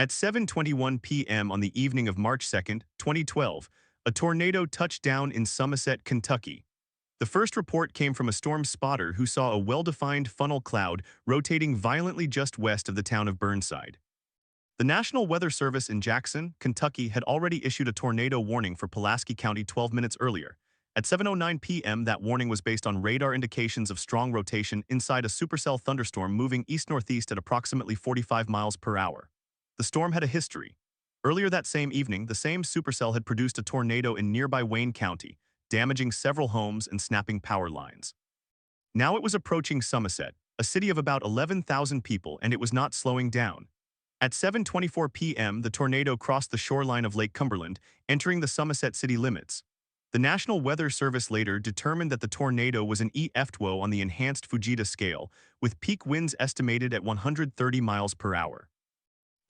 At 7:21 p.m. on the evening of March 2, 2012, a tornado touched down in Somerset, Kentucky. The first report came from a storm spotter who saw a well-defined funnel cloud rotating violently just west of the town of Burnside. The National Weather Service in Jackson, Kentucky had already issued a tornado warning for Pulaski County 12 minutes earlier. At 7:09 p.m., that warning was based on radar indications of strong rotation inside a supercell thunderstorm moving east-northeast at approximately 45 miles per hour. The storm had a history. Earlier that same evening, the same supercell had produced a tornado in nearby Wayne County, damaging several homes and snapping power lines. Now it was approaching Somerset, a city of about 11,000 people, and it was not slowing down. At 7:24 p.m., the tornado crossed the shoreline of Lake Cumberland, entering the Somerset city limits. The National Weather Service later determined that the tornado was an EF2 on the enhanced Fujita scale, with peak winds estimated at 130 miles per hour.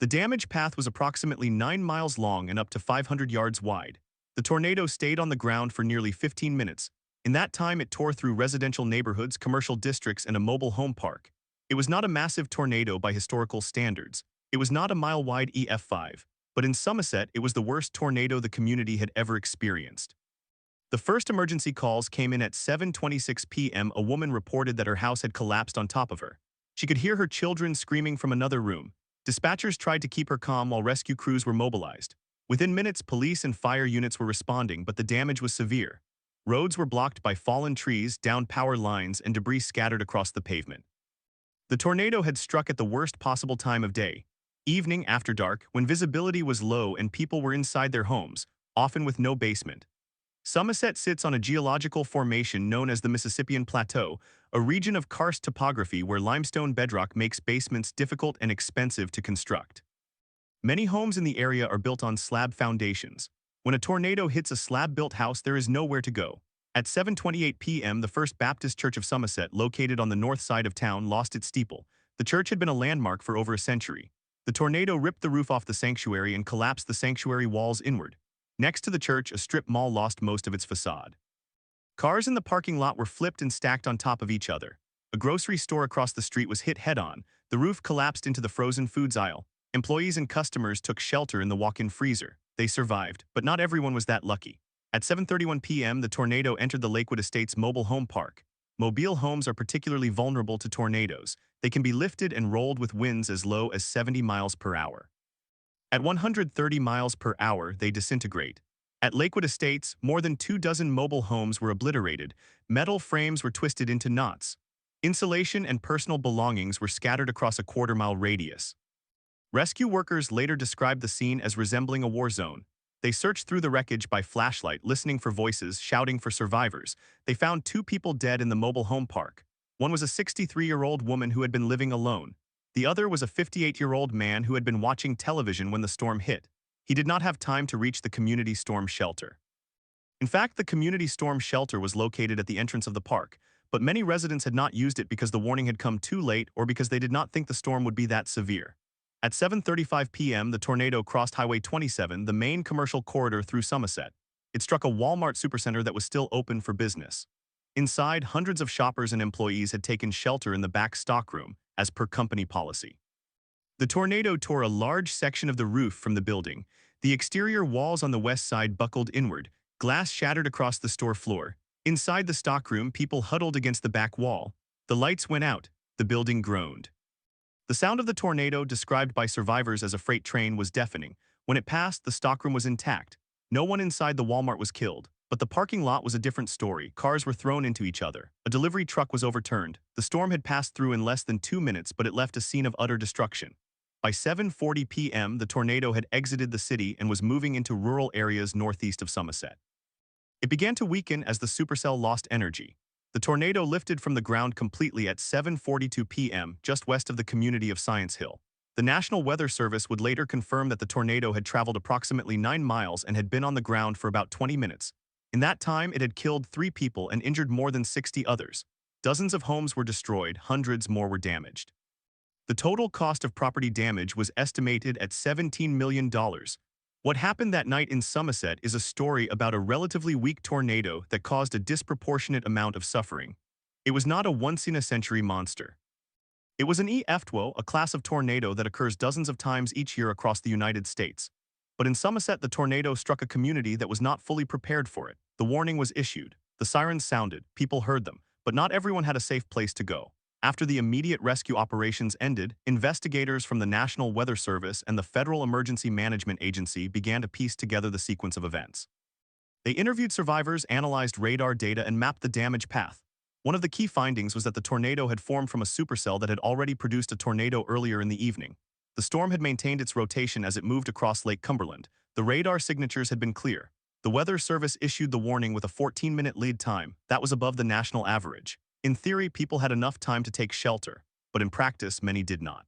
The damage path was approximately 9 miles long and up to 500 yards wide. The tornado stayed on the ground for nearly 15 minutes. In that time, it tore through residential neighborhoods, commercial districts, and a mobile home park. It was not a massive tornado by historical standards. It was not a mile-wide EF5, but in Somerset, it was the worst tornado the community had ever experienced. The first emergency calls came in at 7:26 p.m. A woman reported that her house had collapsed on top of her. She could hear her children screaming from another room. Dispatchers tried to keep her calm while rescue crews were mobilized. Within minutes, police and fire units were responding, but the damage was severe. Roads were blocked by fallen trees, downed power lines, and debris scattered across the pavement. The tornado had struck at the worst possible time of day, evening after dark, when visibility was low and people were inside their homes, often with no basement. Somerset sits on a geological formation known as the Mississippian Plateau, a region of karst topography where limestone bedrock makes basements difficult and expensive to construct. Many homes in the area are built on slab foundations. When a tornado hits a slab-built house, there is nowhere to go. At 7:28 p.m., the First Baptist Church of Somerset, located on the north side of town, lost its steeple. The church had been a landmark for over a century. The tornado ripped the roof off the sanctuary and collapsed the sanctuary walls inward. Next to the church, a strip mall lost most of its facade. Cars in the parking lot were flipped and stacked on top of each other. A grocery store across the street was hit head-on. The roof collapsed into the frozen foods aisle. Employees and customers took shelter in the walk-in freezer. They survived, but not everyone was that lucky. At 7:31 p.m., the tornado entered the Lakewood Estates mobile home park. Mobile homes are particularly vulnerable to tornadoes. They can be lifted and rolled with winds as low as 70 miles per hour. At 130 miles per hour, they disintegrate. At Lakewood Estates, more than 24 mobile homes were obliterated. Metal frames were twisted into knots. Insulation and personal belongings were scattered across a quarter-mile radius. Rescue workers later described the scene as resembling a war zone. They searched through the wreckage by flashlight, listening for voices, shouting for survivors. They found 2 people dead in the mobile home park. One was a 63-year-old woman who had been living alone. The other was a 58-year-old man who had been watching television when the storm hit. He did not have time to reach the community storm shelter. In fact, the community storm shelter was located at the entrance of the park, but many residents had not used it because the warning had come too late or because they did not think the storm would be that severe. At 7:35 p.m., the tornado crossed Highway 27, the main commercial corridor through Somerset. It struck a Walmart supercenter that was still open for business. Inside, hundreds of shoppers and employees had taken shelter in the back stockroom, as per company policy. The tornado tore a large section of the roof from the building. The exterior walls on the west side buckled inward. Glass shattered across the store floor. Inside the stockroom, people huddled against the back wall. The lights went out. The building groaned. The sound of the tornado, described by survivors as a freight train, was deafening. When it passed, the stockroom was intact. No one inside the Walmart was killed. But the parking lot was a different story. Cars were thrown into each other. A delivery truck was overturned. The storm had passed through in less than 2 minutes, but it left a scene of utter destruction. By 7:40 p.m., the tornado had exited the city and was moving into rural areas northeast of Somerset. It began to weaken as the supercell lost energy. The tornado lifted from the ground completely at 7:42 p.m., just west of the community of Science Hill. The National Weather Service would later confirm that the tornado had traveled approximately 9 miles and had been on the ground for about 20 minutes. In that time, it had killed 3 people and injured more than 60 others. Dozens of homes were destroyed, hundreds more were damaged. The total cost of property damage was estimated at $17 million. What happened that night in Somerset is a story about a relatively weak tornado that caused a disproportionate amount of suffering. It was not a once-in-a-century monster. It was an EFTWO, a class of tornado that occurs dozens of times each year across the United States. But in Somerset, the tornado struck a community that was not fully prepared for it. The warning was issued. The sirens sounded. People heard them. But not everyone had a safe place to go. After the immediate rescue operations ended, investigators from the National Weather Service and the Federal Emergency Management Agency began to piece together the sequence of events. They interviewed survivors, analyzed radar data, and mapped the damage path. One of the key findings was that the tornado had formed from a supercell that had already produced a tornado earlier in the evening. The storm had maintained its rotation as it moved across Lake Cumberland. The radar signatures had been clear. The Weather Service issued the warning with a 14-minute lead time. That was above the national average. In theory, people had enough time to take shelter, but in practice, many did not.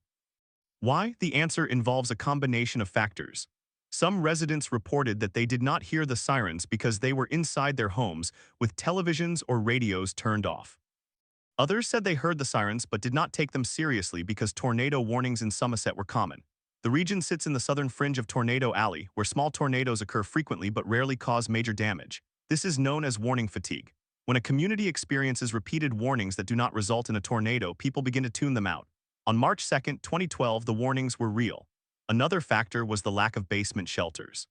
Why? The answer involves a combination of factors. Some residents reported that they did not hear the sirens because they were inside their homes with televisions or radios turned off. Others said they heard the sirens but did not take them seriously because tornado warnings in Somerset were common. The region sits in the southern fringe of Tornado Alley, where small tornadoes occur frequently but rarely cause major damage. This is known as warning fatigue. When a community experiences repeated warnings that do not result in a tornado, people begin to tune them out. On March 2, 2012, the warnings were real. Another factor was the lack of basement shelters.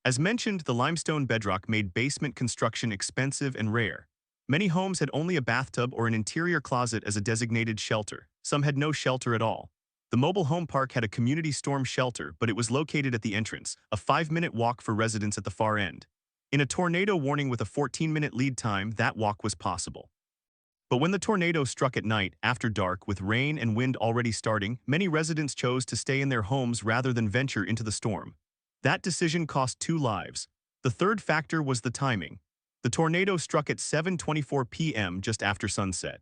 As mentioned, the limestone bedrock made basement construction expensive and rare. Many homes had only a bathtub or an interior closet as a designated shelter. Some had no shelter at all. The mobile home park had a community storm shelter, but it was located at the entrance, a 5-minute walk for residents at the far end. In a tornado warning with a 14-minute lead time, that walk was possible. But when the tornado struck at night, after dark, with rain and wind already starting, many residents chose to stay in their homes rather than venture into the storm. That decision cost 2 lives. The third factor was the timing. The tornado struck at 7:24 p.m. just after sunset.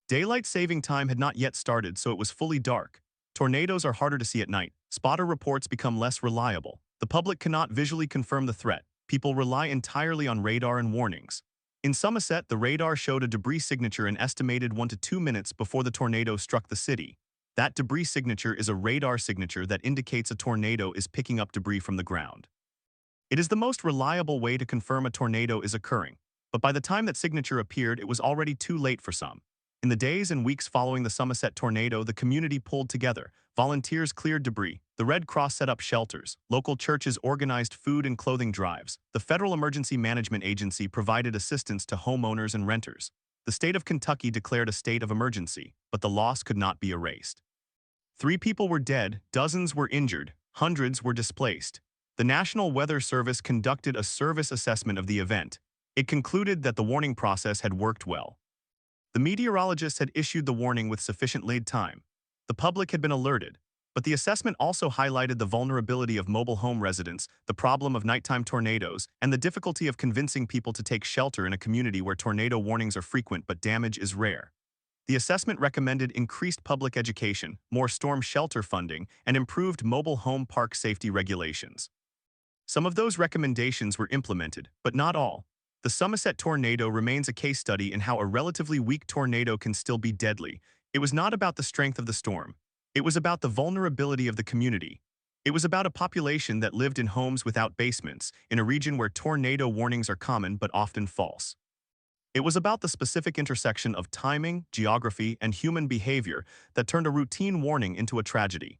Daylight saving time had not yet started, so it was fully dark. Tornadoes are harder to see at night. Spotter reports become less reliable. The public cannot visually confirm the threat. People rely entirely on radar and warnings. In Somerset, the radar showed a debris signature an estimated 1 to 2 minutes before the tornado struck the city. That debris signature is a radar signature that indicates a tornado is picking up debris from the ground. It is the most reliable way to confirm a tornado is occurring, but by the time that signature appeared, it was already too late for some. In the days and weeks following the Somerset tornado, the community pulled together. Volunteers cleared debris. The Red Cross set up shelters. Local churches organized food and clothing drives. The Federal Emergency Management Agency provided assistance to homeowners and renters. The state of Kentucky declared a state of emergency, but the loss could not be erased. 3 people were dead, dozens were injured, hundreds were displaced. The National Weather Service conducted a service assessment of the event. It concluded that the warning process had worked well. The meteorologists had issued the warning with sufficient lead time. The public had been alerted, but the assessment also highlighted the vulnerability of mobile home residents, the problem of nighttime tornadoes, and the difficulty of convincing people to take shelter in a community where tornado warnings are frequent but damage is rare. The assessment recommended increased public education, more storm shelter funding, and improved mobile home park safety regulations. Some of those recommendations were implemented, but not all. The Somerset tornado remains a case study in how a relatively weak tornado can still be deadly. It was not about the strength of the storm. It was about the vulnerability of the community. It was about a population that lived in homes without basements, in a region where tornado warnings are common but often false. It was about the specific intersection of timing, geography, and human behavior that turned a routine warning into a tragedy.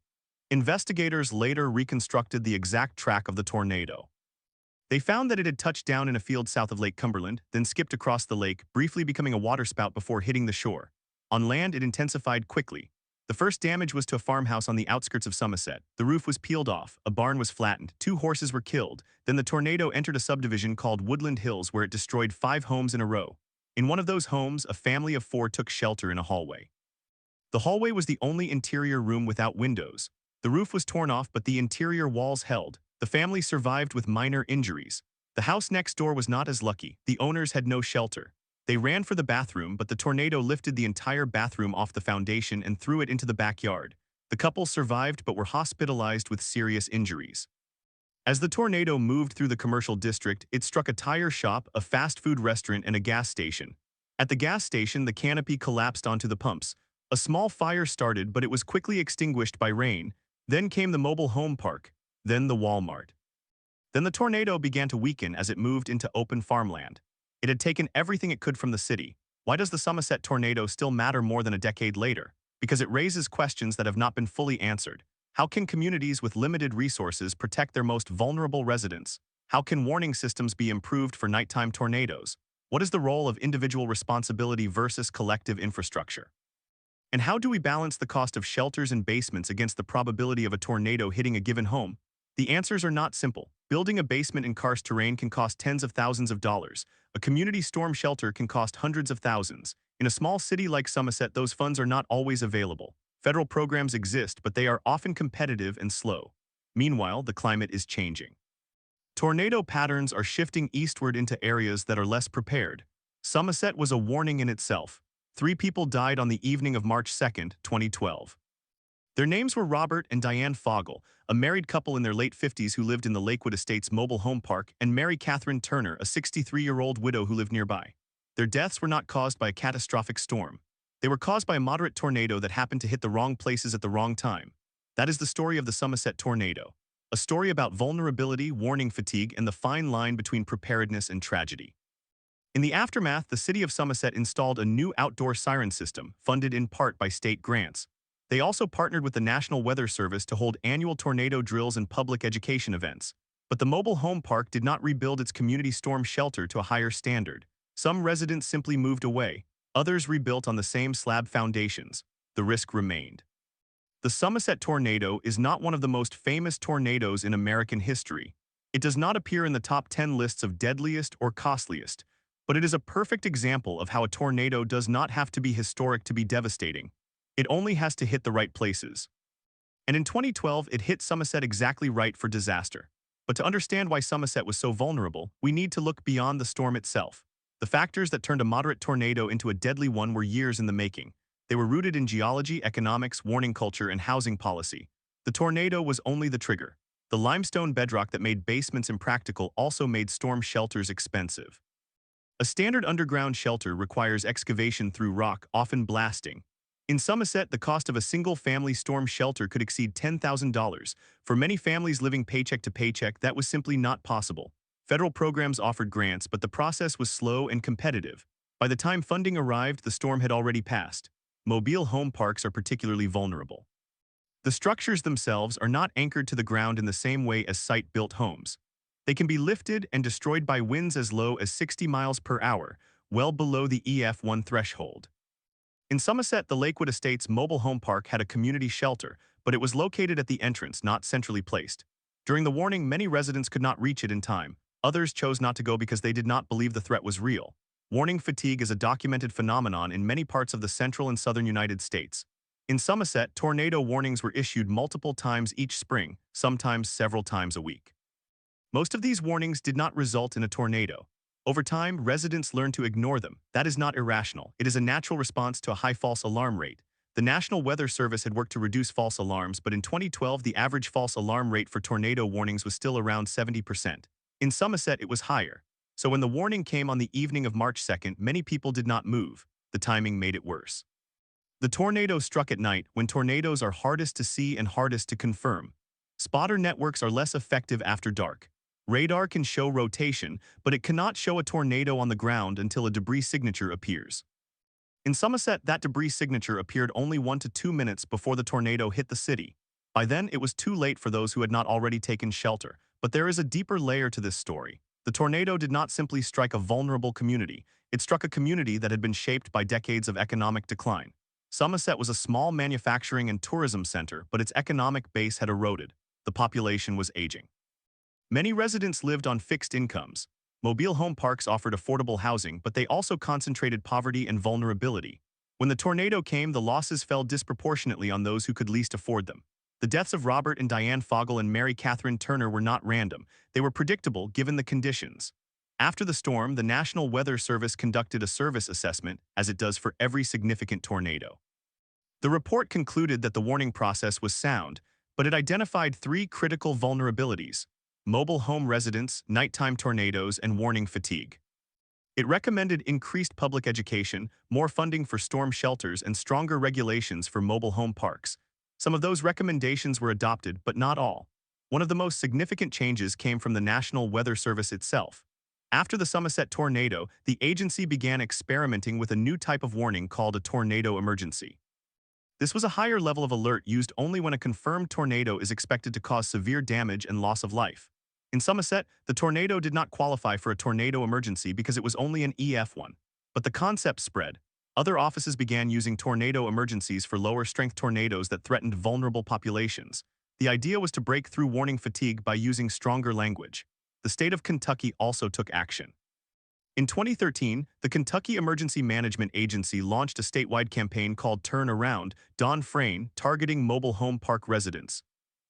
Investigators later reconstructed the exact track of the tornado. They found that it had touched down in a field south of Lake Cumberland, then skipped across the lake, briefly becoming a waterspout before hitting the shore. On land, it intensified quickly. The first damage was to a farmhouse on the outskirts of Somerset. The roof was peeled off, a barn was flattened, 2 horses were killed. Then the tornado entered a subdivision called Woodland Hills where it destroyed 5 homes in a row. In one of those homes, a family of 4 took shelter in a hallway. The hallway was the only interior room without windows. The roof was torn off, but the interior walls held. The family survived with minor injuries. The house next door was not as lucky. The owners had no shelter. They ran for the bathroom, but the tornado lifted the entire bathroom off the foundation and threw it into the backyard. The couple survived but were hospitalized with serious injuries. As the tornado moved through the commercial district, it struck a tire shop, a fast food restaurant, and a gas station. At the gas station, the canopy collapsed onto the pumps. A small fire started, but it was quickly extinguished by rain. Then came the mobile home park. Then the Walmart. Then the tornado began to weaken as it moved into open farmland. It had taken everything it could from the city. Why does the Somerset tornado still matter more than a decade later? because it raises questions that have not been fully answered. How can communities with limited resources protect their most vulnerable residents? How can warning systems be improved for nighttime tornadoes? What is the role of individual responsibility versus collective infrastructure? And how do we balance the cost of shelters and basements against the probability of a tornado hitting a given home? The answers are not simple. Building a basement in karst terrain can cost tens of thousands of dollars. A community storm shelter can cost hundreds of thousands. In a small city like Somerset, those funds are not always available. Federal programs exist, but they are often competitive and slow. Meanwhile, the climate is changing. Tornado patterns are shifting eastward into areas that are less prepared. Somerset was a warning in itself. 3 people died on the evening of March 2, 2012. Their names were Robert and Diane Fogel, a married couple in their late 50s who lived in the Lakewood Estates mobile home park, and Mary Catherine Turner, a 63-year-old widow who lived nearby. Their deaths were not caused by a catastrophic storm. They were caused by a moderate tornado that happened to hit the wrong places at the wrong time. That is the story of the Somerset tornado. A story about vulnerability, warning fatigue, and the fine line between preparedness and tragedy. In the aftermath, the city of Somerset installed a new outdoor siren system, funded in part by state grants. They also partnered with the National Weather Service to hold annual tornado drills and public education events. But the mobile home park did not rebuild its community storm shelter to a higher standard. Some residents simply moved away. Others rebuilt on the same slab foundations. The risk remained. The Somerset tornado is not one of the most famous tornadoes in American history. It does not appear in the top 10 lists of deadliest or costliest, but it is a perfect example of how a tornado does not have to be historic to be devastating. It only has to hit the right places. And in 2012, it hit Somerset exactly right for disaster. But to understand why Somerset was so vulnerable, we need to look beyond the storm itself. The factors that turned a moderate tornado into a deadly one were years in the making. They were rooted in geology, economics, warning culture, and housing policy. The tornado was only the trigger. The limestone bedrock that made basements impractical also made storm shelters expensive. A standard underground shelter requires excavation through rock, often blasting. In Somerset, the cost of a single-family storm shelter could exceed $10,000. For many families living paycheck to paycheck, that was simply not possible. Federal programs offered grants, but the process was slow and competitive. By the time funding arrived, the storm had already passed. Mobile home parks are particularly vulnerable. The structures themselves are not anchored to the ground in the same way as site-built homes. They can be lifted and destroyed by winds as low as 60 miles per hour, well below the EF1 threshold. In Somerset, the Lakewood Estates mobile home park had a community shelter, but it was located at the entrance, not centrally placed. During the warning, many residents could not reach it in time. Others chose not to go because they did not believe the threat was real. Warning fatigue is a documented phenomenon in many parts of the central and southern United States. In Somerset, tornado warnings were issued multiple times each spring, sometimes several times a week. Most of these warnings did not result in a tornado. Over time, residents learned to ignore them. That is not irrational. It is a natural response to a high false alarm rate. The National Weather Service had worked to reduce false alarms, but in 2012, the average false alarm rate for tornado warnings was still around 70%. In Somerset, it was higher. So when the warning came on the evening of March 2nd, many people did not move. The timing made it worse. The tornado struck at night, when tornadoes are hardest to see and hardest to confirm. Spotter networks are less effective after dark. Radar can show rotation, but it cannot show a tornado on the ground until a debris signature appears. In Somerset, that debris signature appeared only 1 to 2 minutes before the tornado hit the city. By then, it was too late for those who had not already taken shelter. But there is a deeper layer to this story. The tornado did not simply strike a vulnerable community. It struck a community that had been shaped by decades of economic decline. Somerset was a small manufacturing and tourism center, but its economic base had eroded. The population was aging. Many residents lived on fixed incomes. Mobile home parks offered affordable housing, but they also concentrated poverty and vulnerability. When the tornado came, the losses fell disproportionately on those who could least afford them. The deaths of Robert and Diane Fogel and Mary Catherine Turner were not random. They were predictable given the conditions. After the storm, the National Weather Service conducted a service assessment, as it does for every significant tornado. The report concluded that the warning process was sound, but it identified 3 critical vulnerabilities: mobile home residents, nighttime tornadoes, and warning fatigue. It recommended increased public education, more funding for storm shelters, and stronger regulations for mobile home parks. Some of those recommendations were adopted, but not all. One of the most significant changes came from the National Weather Service itself. After the Somerset tornado, the agency began experimenting with a new type of warning called a tornado emergency. This was a higher level of alert used only when a confirmed tornado is expected to cause severe damage and loss of life. In Somerset, the tornado did not qualify for a tornado emergency because it was only an EF1. But the concept spread. Other offices began using tornado emergencies for lower-strength tornadoes that threatened vulnerable populations. The idea was to break through warning fatigue by using stronger language. The state of Kentucky also took action. In 2013, the Kentucky Emergency Management Agency launched a statewide campaign called Turn Around, Don Frayne, targeting mobile home park residents.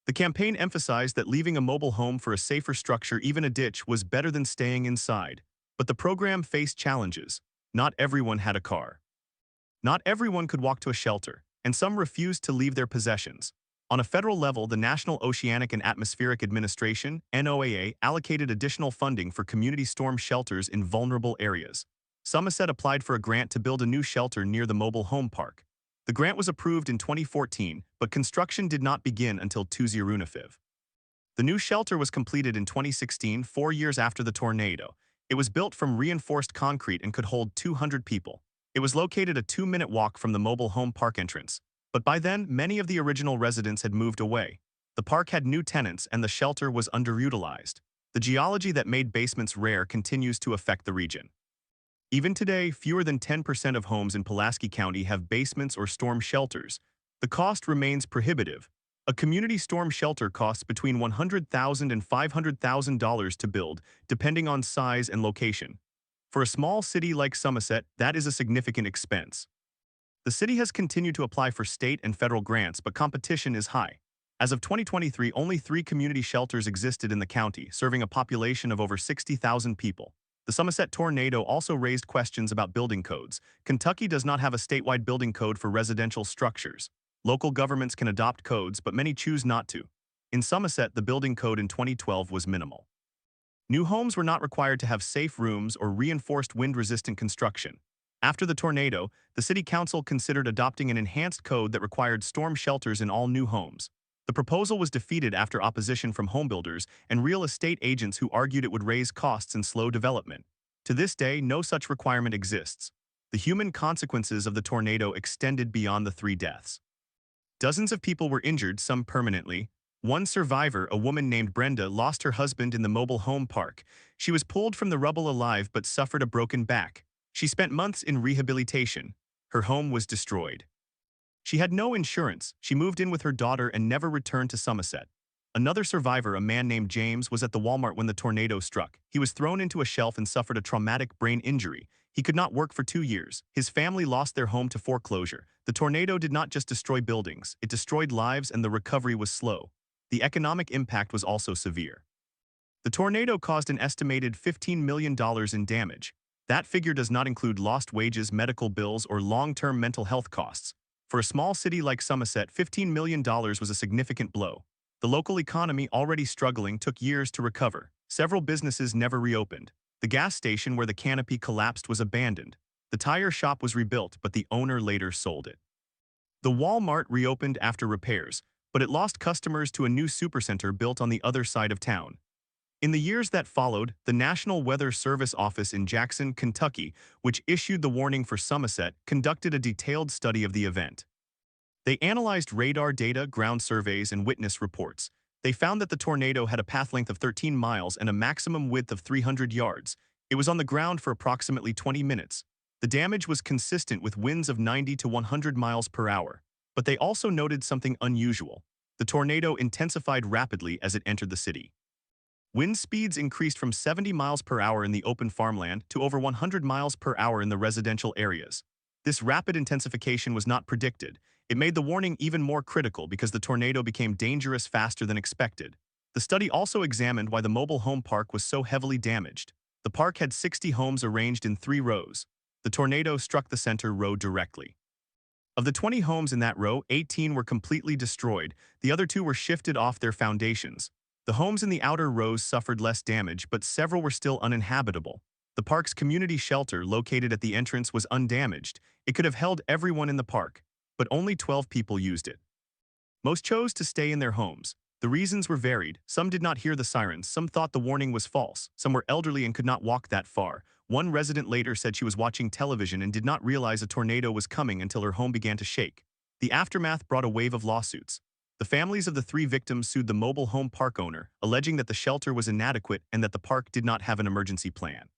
The campaign emphasized that leaving a mobile home for a safer structure, even a ditch, was better than staying inside. But the program faced challenges. Not everyone had a car. Not everyone could walk to a shelter, and some refused to leave their possessions. On a federal level, the National Oceanic and Atmospheric Administration, NOAA, allocated additional funding for community storm shelters in vulnerable areas. Somerset applied for a grant to build a new shelter near the mobile home park. The grant was approved in 2014, but construction did not begin until 2015. The new shelter was completed in 2016, 4 years after the tornado. It was built from reinforced concrete and could hold 200 people. It was located a 2-minute walk from the mobile home park entrance. But by then, many of the original residents had moved away. The park had new tenants and the shelter was underutilized. The geology that made basements rare continues to affect the region. Even today, fewer than 10% of homes in Pulaski County have basements or storm shelters. The cost remains prohibitive. A community storm shelter costs between $100,000 and $500,000 to build, depending on size and location. For a small city like Somerset, that is a significant expense. The city has continued to apply for state and federal grants, but competition is high. As of 2023, only 3 community shelters existed in the county, serving a population of over 60,000 people. The Somerset tornado also raised questions about building codes. Kentucky does not have a statewide building code for residential structures. Local governments can adopt codes, but many choose not to. In Somerset, the building code in 2012 was minimal. New homes were not required to have safe rooms or reinforced wind-resistant construction. After the tornado, the City Council considered adopting an enhanced code that required storm shelters in all new homes. The proposal was defeated after opposition from homebuilders and real estate agents who argued it would raise costs and slow development. To this day, no such requirement exists. The human consequences of the tornado extended beyond the 3 deaths. Dozens of people were injured, some permanently. One survivor, a woman named Brenda, lost her husband in the mobile home park. She was pulled from the rubble alive but suffered a broken back. She spent months in rehabilitation. Her home was destroyed. She had no insurance. She moved in with her daughter and never returned to Somerset. Another survivor, a man named James, was at the Walmart when the tornado struck. He was thrown into a shelf and suffered a traumatic brain injury. He could not work for 2 years. His family lost their home to foreclosure. The tornado did not just destroy buildings, it destroyed lives, and the recovery was slow. The economic impact was also severe. The tornado caused an estimated $15 million in damage. That figure does not include lost wages, medical bills, or long-term mental health costs. For a small city like Somerset, $15 million was a significant blow. The local economy, already struggling, took years to recover. Several businesses never reopened. The gas station where the canopy collapsed was abandoned. The tire shop was rebuilt, but the owner later sold it. The Walmart reopened after repairs, but it lost customers to a new supercenter built on the other side of town. In the years that followed, the National Weather Service office in Jackson, Kentucky, which issued the warning for Somerset, conducted a detailed study of the event. They analyzed radar data, ground surveys, and witness reports. They found that the tornado had a path length of 13 miles and a maximum width of 300 yards. It was on the ground for approximately 20 minutes. The damage was consistent with winds of 90 to 100 miles per hour. But they also noted something unusual. The tornado intensified rapidly as it entered the city. Wind speeds increased from 70 miles per hour in the open farmland to over 100 miles per hour in the residential areas. This rapid intensification was not predicted. It made the warning even more critical because the tornado became dangerous faster than expected. The study also examined why the mobile home park was so heavily damaged. The park had 60 homes arranged in 3 rows. The tornado struck the center row directly. Of the 20 homes in that row, 18 were completely destroyed. The other 2 were shifted off their foundations. The homes in the outer rows suffered less damage, but several were still uninhabitable. The park's community shelter, located at the entrance, was undamaged. It could have held everyone in the park, but only 12 people used it. Most chose to stay in their homes. The reasons were varied. Some did not hear the sirens, some thought the warning was false, some were elderly and could not walk that far. One resident later said she was watching television and did not realize a tornado was coming until her home began to shake. The aftermath brought a wave of lawsuits. The families of the three victims sued the mobile home park owner, alleging that the shelter was inadequate and that the park did not have an emergency plan.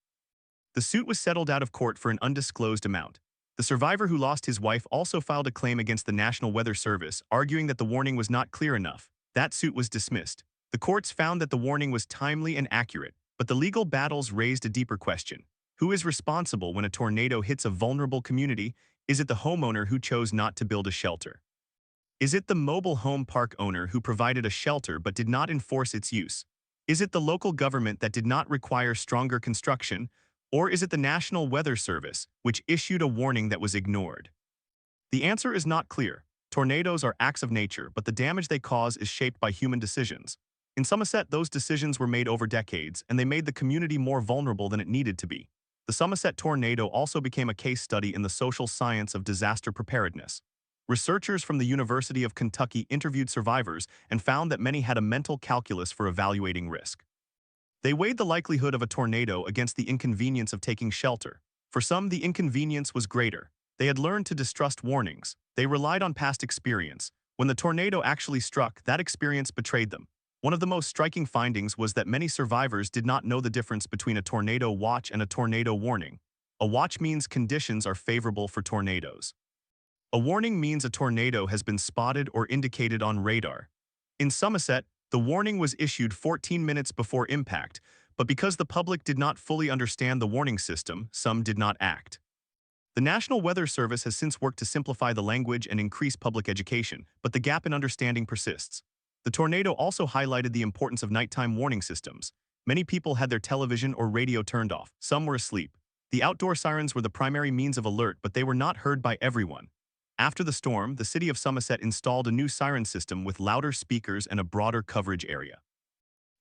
The suit was settled out of court for an undisclosed amount. The survivor who lost his wife also filed a claim against the National Weather Service, arguing that the warning was not clear enough. That suit was dismissed. The courts found that the warning was timely and accurate, but the legal battles raised a deeper question. Who is responsible when a tornado hits a vulnerable community? Is it the homeowner who chose not to build a shelter? Is it the mobile home park owner who provided a shelter but did not enforce its use? Is it the local government that did not require stronger construction? Or is it the National Weather Service, which issued a warning that was ignored? The answer is not clear. Tornadoes are acts of nature, but the damage they cause is shaped by human decisions. In Somerset, those decisions were made over decades, and they made the community more vulnerable than it needed to be. The Somerset tornado also became a case study in the social science of disaster preparedness. Researchers from the University of Kentucky interviewed survivors and found that many had a mental calculus for evaluating risk. They weighed the likelihood of a tornado against the inconvenience of taking shelter. For some, the inconvenience was greater. They had learned to distrust warnings. They relied on past experience. When the tornado actually struck, that experience betrayed them. One of the most striking findings was that many survivors did not know the difference between a tornado watch and a tornado warning. A watch means conditions are favorable for tornadoes. A warning means a tornado has been spotted or indicated on radar. In Somerset, the warning was issued 14 minutes before impact, but because the public did not fully understand the warning system, some did not act. The National Weather Service has since worked to simplify the language and increase public education, but the gap in understanding persists. The tornado also highlighted the importance of nighttime warning systems. Many people had their television or radio turned off. Some were asleep. The outdoor sirens were the primary means of alert, but they were not heard by everyone. After the storm, the city of Somerset installed a new siren system with louder speakers and a broader coverage area.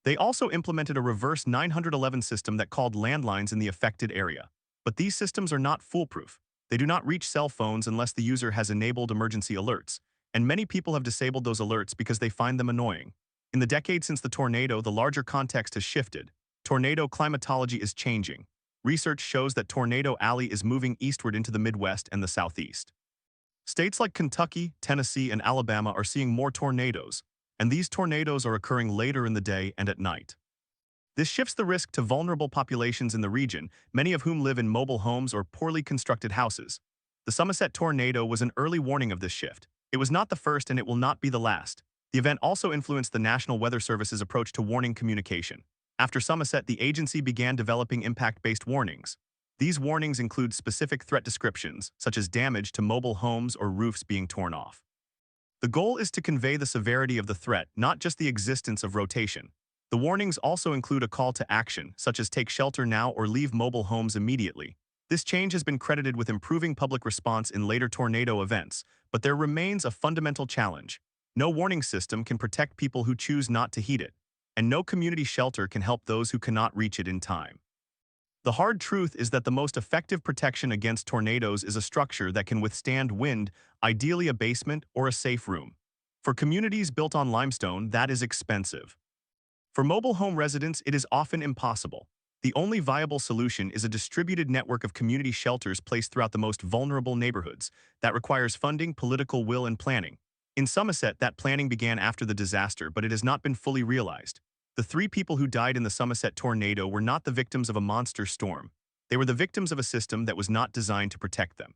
They also implemented a reverse 911 system that called landlines in the affected area. But these systems are not foolproof. They do not reach cell phones unless the user has enabled emergency alerts, and many people have disabled those alerts because they find them annoying. In the decade since the tornado, the larger context has shifted. Tornado climatology is changing. Research shows that Tornado Alley is moving eastward into the Midwest and the Southeast. States like Kentucky, Tennessee, and Alabama are seeing more tornadoes, and these tornadoes are occurring later in the day and at night. This shifts the risk to vulnerable populations in the region, many of whom live in mobile homes or poorly constructed houses. The Somerset tornado was an early warning of this shift. It was not the first and it will not be the last. The event also influenced the National Weather Service's approach to warning communication. After Somerset, the agency began developing impact-based warnings. These warnings include specific threat descriptions, such as damage to mobile homes or roofs being torn off. The goal is to convey the severity of the threat, not just the existence of rotation. The warnings also include a call to action, such as take shelter now or leave mobile homes immediately. This change has been credited with improving public response in later tornado events, but there remains a fundamental challenge. No warning system can protect people who choose not to heed it, and no community shelter can help those who cannot reach it in time. The hard truth is that the most effective protection against tornadoes is a structure that can withstand wind, ideally a basement or a safe room. For communities built on limestone, that is expensive. For mobile home residents, it is often impossible. The only viable solution is a distributed network of community shelters placed throughout the most vulnerable neighborhoods. That requires funding, political will, and planning. In Somerset, that planning began after the disaster, but it has not been fully realized. The three people who died in the Somerset tornado were not the victims of a monster storm. They were the victims of a system that was not designed to protect them.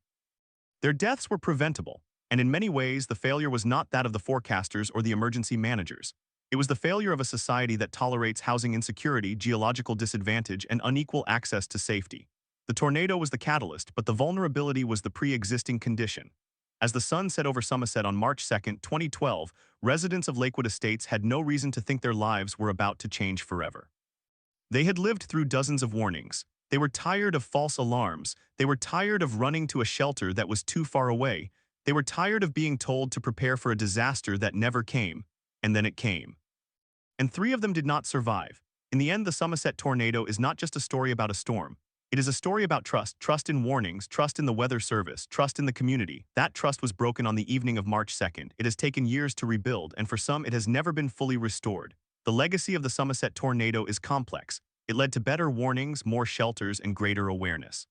Their deaths were preventable, and in many ways, the failure was not that of the forecasters or the emergency managers. It was the failure of a society that tolerates housing insecurity, geological disadvantage, and unequal access to safety. The tornado was the catalyst, but the vulnerability was the pre-existing condition. As the sun set over Somerset on March 2, 2012, residents of Lakewood Estates had no reason to think their lives were about to change forever. They had lived through dozens of warnings. They were tired of false alarms. They were tired of running to a shelter that was too far away. They were tired of being told to prepare for a disaster that never came, and then it came. And three of them did not survive. In the end, the Somerset tornado is not just a story about a storm. It is a story about trust, trust in warnings, trust in the weather service, trust in the community. That trust was broken on the evening of March 2nd. It has taken years to rebuild, and for some, it has never been fully restored. The legacy of the Somerset tornado is complex. It led to better warnings, more shelters, and greater awareness.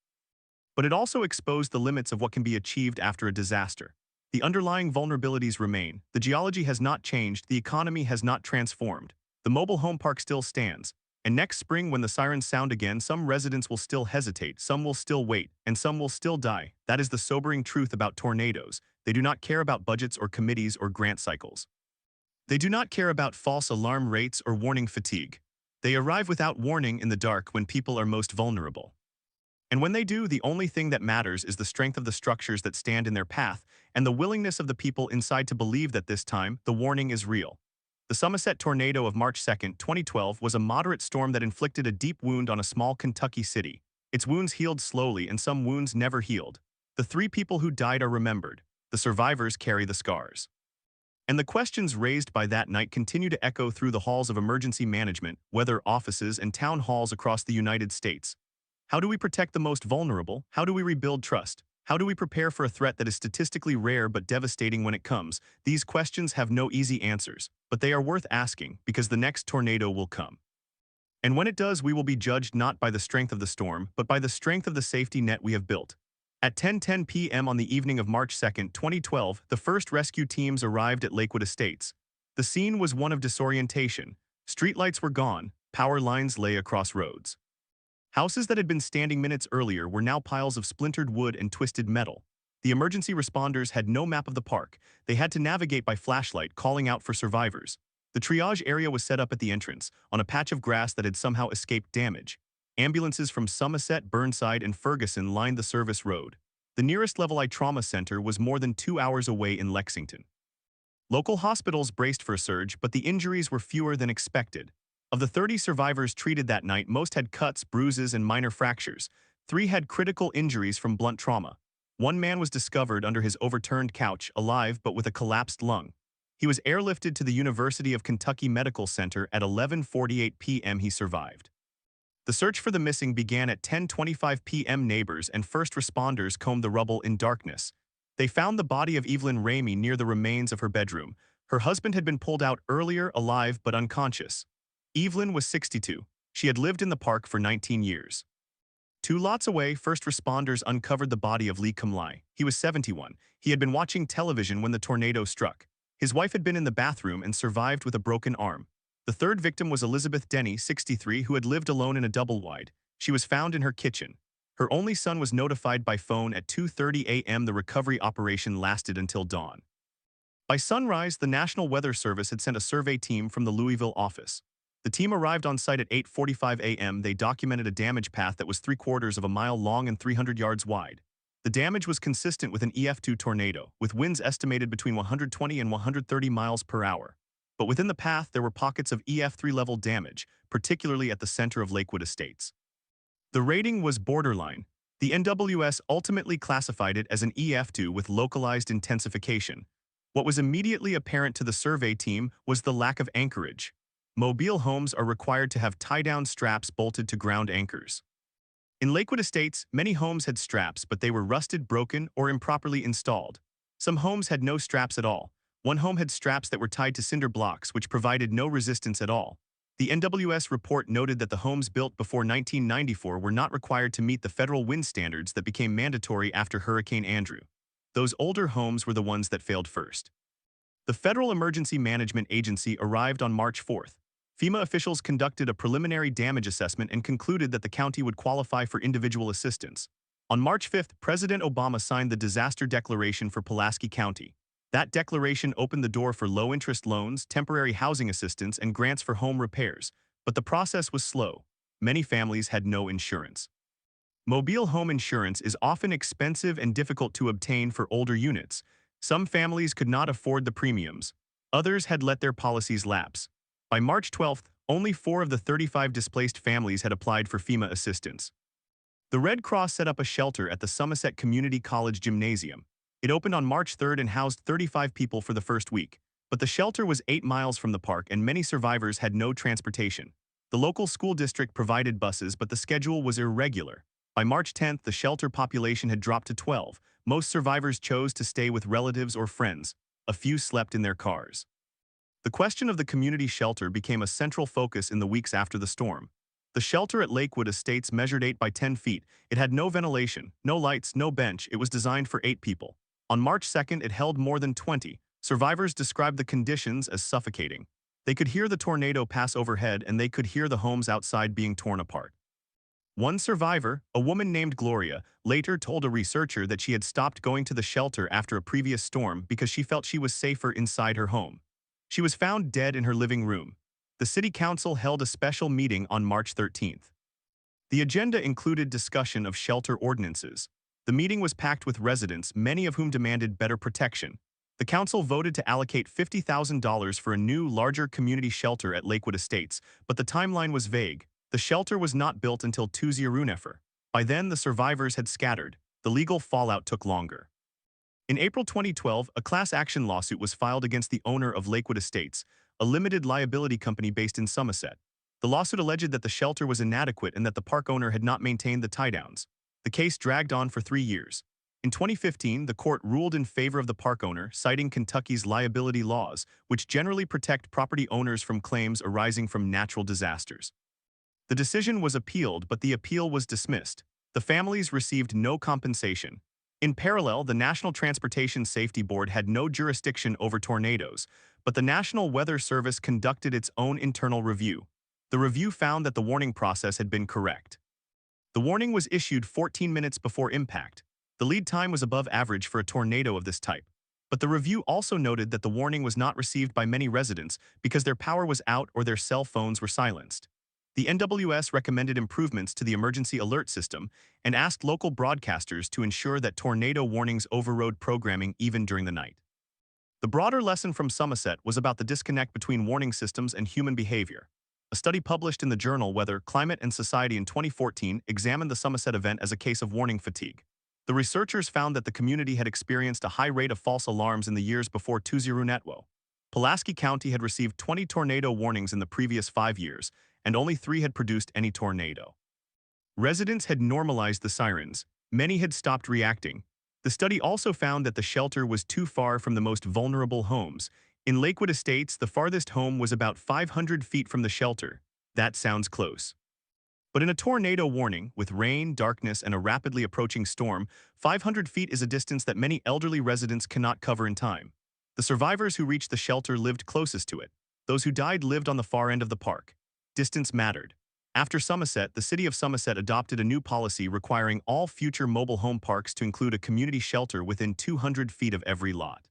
But it also exposed the limits of what can be achieved after a disaster. The underlying vulnerabilities remain. The geology has not changed, the economy has not transformed. The mobile home park still stands. And next spring when the sirens sound again, some residents will still hesitate, some will still wait, and some will still die. That is the sobering truth about tornadoes. They do not care about budgets or committees or grant cycles. They do not care about false alarm rates or warning fatigue. They arrive without warning in the dark when people are most vulnerable. And when they do, the only thing that matters is the strength of the structures that stand in their path and the willingness of the people inside to believe that this time, the warning is real. The Somerset tornado of March 2, 2012 was a moderate storm that inflicted a deep wound on a small Kentucky city. Its wounds healed slowly and some wounds never healed. The 3 people who died are remembered. The survivors carry the scars. And the questions raised by that night continue to echo through the halls of emergency management, weather offices, and town halls across the United States. How do we protect the most vulnerable? How do we rebuild trust? How do we prepare for a threat that is statistically rare but devastating when it comes? These questions have no easy answers, but they are worth asking because the next tornado will come. And when it does, we will be judged not by the strength of the storm, but by the strength of the safety net we have built. At 10:10 p.m. on the evening of March 2, 2012, the first rescue teams arrived at Lakewood Estates. The scene was one of disorientation. Streetlights were gone, power lines lay across roads. Houses that had been standing minutes earlier were now piles of splintered wood and twisted metal. The emergency responders had no map of the park. They had to navigate by flashlight, calling out for survivors. The triage area was set up at the entrance, on a patch of grass that had somehow escaped damage. Ambulances from Somerset, Burnside, and Ferguson lined the service road. The nearest Level I trauma center was more than 2 hours away in Lexington. Local hospitals braced for a surge, but the injuries were fewer than expected. Of the 30 survivors treated that night, most had cuts, bruises, and minor fractures. 3 had critical injuries from blunt trauma. 1 man was discovered under his overturned couch, alive but with a collapsed lung. He was airlifted to the University of Kentucky Medical Center at 11:48 p.m. He survived. The search for the missing began at 10:25 p.m. Neighbors and first responders combed the rubble in darkness. They found the body of Evelyn Ramey near the remains of her bedroom. Her husband had been pulled out earlier, alive but unconscious. Evelyn was 62. She had lived in the park for 19 years. 2 lots away, first responders uncovered the body of Lake Cumberland. He was 71. He had been watching television when the tornado struck. His wife had been in the bathroom and survived with a broken arm. The 3rd victim was Elizabeth Denny, 63, who had lived alone in a double-wide. She was found in her kitchen. Her only son was notified by phone at 2:30 a.m. The recovery operation lasted until dawn. By sunrise, the National Weather Service had sent a survey team from the Louisville office. The team arrived on site at 8:45 a.m. They documented a damage path that was 3/4 of a mile long and 300 yards wide. The damage was consistent with an EF2 tornado, with winds estimated between 120 and 130 miles per hour. But within the path, there were pockets of EF3 level damage, particularly at the center of Lakewood Estates. The rating was borderline. The NWS ultimately classified it as an EF2 with localized intensification. What was immediately apparent to the survey team was the lack of anchorage. Mobile homes are required to have tie-down straps bolted to ground anchors. In Lakewood Estates, many homes had straps, but they were rusted, broken, or improperly installed. Some homes had no straps at all. One home had straps that were tied to cinder blocks, which provided no resistance at all. The NWS report noted that the homes built before 1994 were not required to meet the federal wind standards that became mandatory after Hurricane Andrew. Those older homes were the ones that failed first. The Federal Emergency Management Agency arrived on March 4th. FEMA officials conducted a preliminary damage assessment and concluded that the county would qualify for individual assistance. On March 5th, President Obama signed the disaster declaration for Pulaski County. That declaration opened the door for low-interest loans, temporary housing assistance, and grants for home repairs, but the process was slow. Many families had no insurance. Mobile home insurance is often expensive and difficult to obtain for older units. Some families could not afford the premiums. Others had let their policies lapse. By March 12th, only 4 of the 35 displaced families had applied for FEMA assistance. The Red Cross set up a shelter at the Somerset Community College Gymnasium. It opened on March 3rd and housed 35 people for the first week. But the shelter was 8 miles from the park and many survivors had no transportation. The local school district provided buses, but the schedule was irregular. By March 10th, the shelter population had dropped to 12. Most survivors chose to stay with relatives or friends. A few slept in their cars. The question of the community shelter became a central focus in the weeks after the storm. The shelter at Lakewood Estates measured 8 by 10 feet. It had no ventilation, no lights, no bench. It was designed for 8 people. On March 2nd, it held more than 20. Survivors described the conditions as suffocating. They could hear the tornado pass overhead and they could hear the homes outside being torn apart. One survivor, a woman named Gloria, later told a researcher that she had stopped going to the shelter after a previous storm because she felt she was safer inside her home. She was found dead in her living room. The city council held a special meeting on March 13th. The agenda included discussion of shelter ordinances. The meeting was packed with residents, many of whom demanded better protection. The council voted to allocate $50,000 for a new, larger community shelter at Lakewood Estates, but the timeline was vague. The shelter was not built until 2014. By then, the survivors had scattered. The legal fallout took longer. In April 2012, a class action lawsuit was filed against the owner of Lakewood Estates, a limited liability company based in Somerset. The lawsuit alleged that the shelter was inadequate and that the park owner had not maintained the tie-downs. The case dragged on for 3 years. In 2015, the court ruled in favor of the park owner, citing Kentucky's liability laws, which generally protect property owners from claims arising from natural disasters. The decision was appealed, but the appeal was dismissed. The families received no compensation. In parallel, the National Transportation Safety Board had no jurisdiction over tornadoes, but the National Weather Service conducted its own internal review. The review found that the warning process had been correct. The warning was issued 14 minutes before impact. The lead time was above average for a tornado of this type. But the review also noted that the warning was not received by many residents because their power was out or their cell phones were silenced. The NWS recommended improvements to the emergency alert system and asked local broadcasters to ensure that tornado warnings overrode programming even during the night. The broader lesson from Somerset was about the disconnect between warning systems and human behavior. A study published in the journal Weather, Climate and Society in 2014 examined the Somerset event as a case of warning fatigue. The researchers found that the community had experienced a high rate of false alarms in the years before 2014. Pulaski County had received 20 tornado warnings in the previous 5 years, and only 3 had produced any tornado. Residents had normalized the sirens. Many had stopped reacting. The study also found that the shelter was too far from the most vulnerable homes. In Lakewood Estates, the farthest home was about 500 feet from the shelter. That sounds close. But in a tornado warning, with rain, darkness, and a rapidly approaching storm, 500 feet is a distance that many elderly residents cannot cover in time. The survivors who reached the shelter lived closest to it. Those who died lived on the far end of the park. Distance mattered. After Somerset, the city of Somerset adopted a new policy requiring all future mobile home parks to include a community shelter within 200 feet of every lot.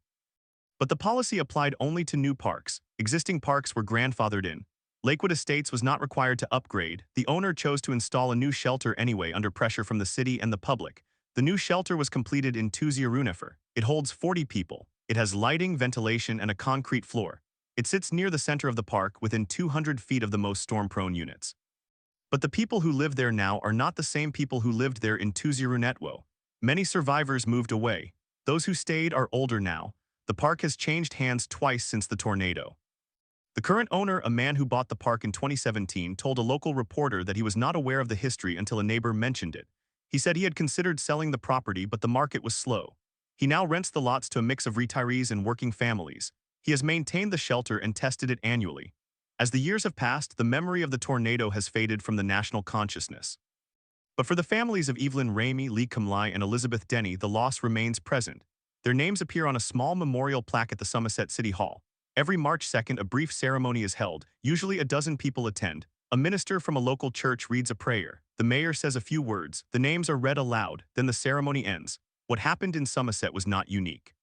But the policy applied only to new parks. Existing parks were grandfathered in. Lakewood Estates was not required to upgrade. The owner chose to install a new shelter anyway under pressure from the city and the public. The new shelter was completed in 2014. It holds 40 people. It has lighting, ventilation, and a concrete floor. It sits near the center of the park within 200 feet of the most storm-prone units. But the people who live there now are not the same people who lived there in 2014. Many survivors moved away. Those who stayed are older now. The park has changed hands twice since the tornado. The current owner, a man who bought the park in 2017, told a local reporter that he was not aware of the history until a neighbor mentioned it. He said he had considered selling the property, but the market was slow. He now rents the lots to a mix of retirees and working families. He has maintained the shelter and tested it annually. As the years have passed, the memory of the tornado has faded from the national consciousness. But for the families of Evelyn Ramey, Lee Cumberland, and Elizabeth Denny, the loss remains present. Their names appear on a small memorial plaque at the Somerset City Hall. Every March 2nd, a brief ceremony is held. Usually a dozen people attend. A minister from a local church reads a prayer. The mayor says a few words. The names are read aloud. Then the ceremony ends. What happened in Somerset was not unique.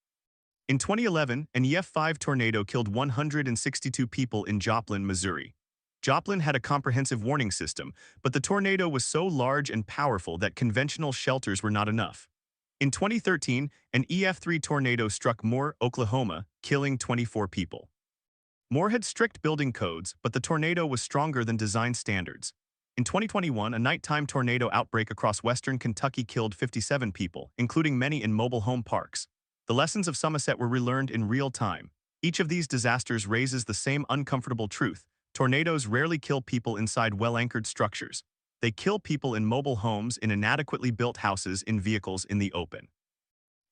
In 2011, an EF5 tornado killed 162 people in Joplin, Missouri. Joplin had a comprehensive warning system, but the tornado was so large and powerful that conventional shelters were not enough. In 2013, an EF3 tornado struck Moore, Oklahoma, killing 24 people. Moore had strict building codes, but the tornado was stronger than design standards. In 2021, a nighttime tornado outbreak across western Kentucky killed 57 people, including many in mobile home parks. The lessons of Somerset were relearned in real time. Each of these disasters raises the same uncomfortable truth. Tornadoes rarely kill people inside well-anchored structures. They kill people in mobile homes, in inadequately built houses, in vehicles in the open.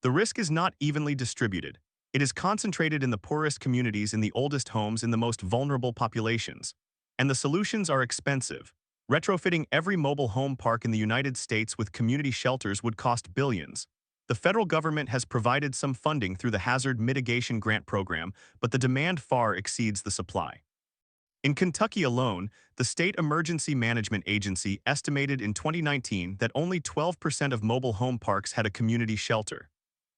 The risk is not evenly distributed. It is concentrated in the poorest communities, in the oldest homes, in the most vulnerable populations. And the solutions are expensive. Retrofitting every mobile home park in the United States with community shelters would cost billions. The federal government has provided some funding through the Hazard Mitigation Grant Program, but the demand far exceeds the supply. In Kentucky alone, the State Emergency Management Agency estimated in 2019 that only 12% of mobile home parks had a community shelter.